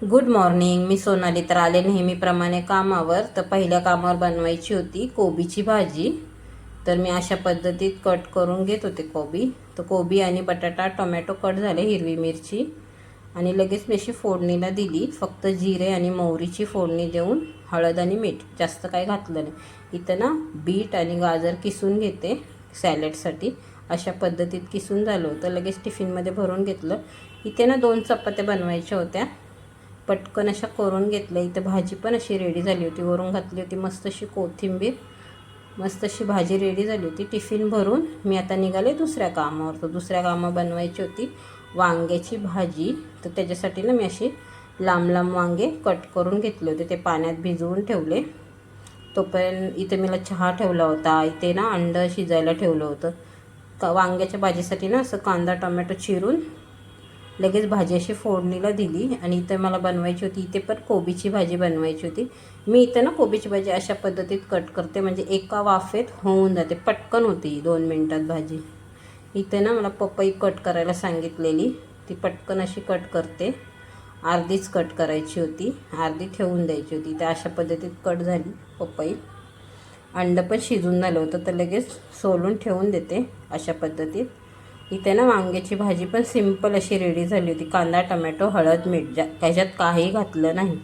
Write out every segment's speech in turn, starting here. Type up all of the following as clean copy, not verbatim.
Good morning. मी सोनाली. तर आले नेहमीप्रमाणे कामावर. तर पहिल्या कामावर बनवायची होती कोबीची भाजी. तर मी अशा पद्धतीत कट करून घेत होते कोबी. तर कोबी आणि बटाटा टोमॅटो कट झाले, हिरवी मिरची आणि लगेच मी अशी फोडणीला दिली. फक्त जिरे आणि मोहरीची फोडणी देऊन हळद आणि मीठ, जास्त काही घातलं नाही. इथं ना बीट आणि गाजर किसून घेते सॅलडसाठी. अशा पद्धतीत किसून झालं होतं. लगेच टिफिनमध्ये भरून घेतलं. इथे ना 2 चपात्या बनवायच्या होत्या. पटकन अशा करून घेतल्या. इथं भाजी पण अशी रेडी झाली होती. वरून घातली होती मस्त अशी कोथिंबीर. मस्त अशी भाजी रेडी झाली होती. टिफिन भरून मी आता निघाले दुसऱ्या कामावर. तर दुसऱ्या कामावर बनवायची होती वांग्याची भाजी. तर त्याच्यासाठी ना मी अशी लांब लांब वांगे कट करून घेतले होते. ते पाण्यात भिजवून ठेवले. तोपर्यंत इथे मला चहा ठेवला होता. इथे ना अंडं शिजायला ठेवलं होतं. वांग्याच्या भाजीसाठी ना असं कांदा टोमॅटो चिरून लगेच भाजी अशी फोडणीला दिली. आणि इथं मला बनवायची होती, इथे पण कोबीची भाजी बनवायची होती. मी इथं ना कोबीची भाजी अशा पद्धतीत कट करते, म्हणजे एका वाफेत होऊन जाते. पटकन होती 2 मिनटात भाजी. इथे ना मला पपई कट करायला सांगितलेली, ती पटकन अशी कट करते. अर्धीच कट करायची होती, अर्धी ठेवून द्यायची होती. तर अशा पद्धतीत कट झाली पपई. अंडं पण शिजून झालं होतं, तर लगेच सोलून ठेवून देते अशा पद्धतीत. इथे ना वांग्याची भाजी पण सिंपल अशी रेडी झाली होती. कांदा टोमॅटो हळद मीठ, त्याच्यात काही घातलं नाही.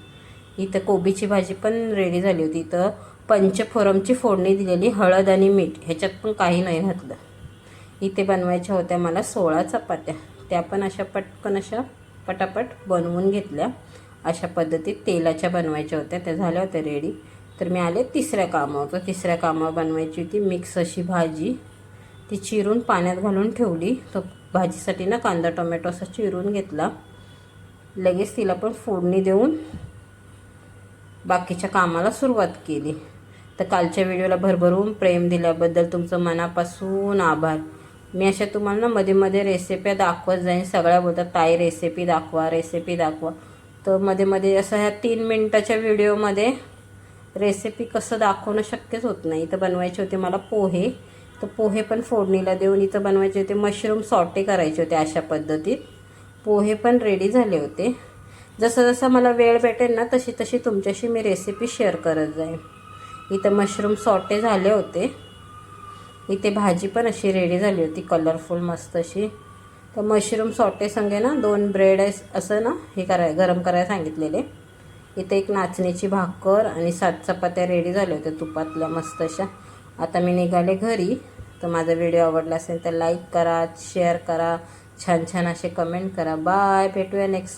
इथं कोबीची भाजी पण रेडी झाली होती. इथं पंचफोरमची फोडणी दिलेली, हळद आणि मीठ, ह्याच्यात पण काही नाही घातलं. इथे बनवायच्या होत्या मला 16 चपात्या. त्या पण अशा पटकन अशा पटापट बनवून घेतल्या. अशा पद्धतीत तेलाच्या बनवायच्या होत्या. त्या झाल्या होत्या रेडी. तर मी आले तिसऱ्या कामावर. तर तिसऱ्या कामावर बनवायची होती मिक्स अशी भाजी. ती चिरून पाण्यात घालून ठेवली. तर भाजीसाठी ना कांदा टोमॅटो असा चिरून घेतला. लगेच तिला पण फोडणी देऊन बाकीच्या कामाला सुरुवात केली. तर कालच्या व्हिडिओला भरभरून प्रेम दिल्याबद्दल तुमचं मनापासून आभार. मी अशा तुम्हाला ना मध्ये मध्ये रेसिप्या दाखवत जाईन. सगळ्या बोलतात ताई रेसिपी दाखवा, रेसिपी दाखवा. तर मध्ये मध्ये असं ह्या 3 मिनटाच्या व्हिडिओमध्ये रेसिपी कसं दाखवणं शक्यच होत नाही. इथं बनवायचे होते मला पोहे. तर पोहे पण फोडणीला देऊन इथं बनवायचे होते मशरूम सॉटे करायचे होते. अशा पद्धतीत पोहे पण रेडी झाले होते. जसं जसं मला वेळ भेटेल ना तशी तशी तुमच्याशी मी रेसिपी शेअर करत जाईन. इथं मशरूम सॉटे झाले होते. इथे भाजी पण अशी रेडी झाली होती कलरफुल मस्त अशी. तर मशरूम सॉटे संगे ना 2 ब्रेड असं ना हे गरम करायला सांगितलेले. इथे एक नाचणीची भाकर आणि 7 चपात्या रेडी झाल्या होत्या तुपातल्या मस्त अशा. आता मी निघाले घरी. तर माझा व्हिडिओ आवडला असेल तर लाईक करा, शेअर करा, छान छान असे कमेंट करा. बाय, भेटूया नेक्स्ट.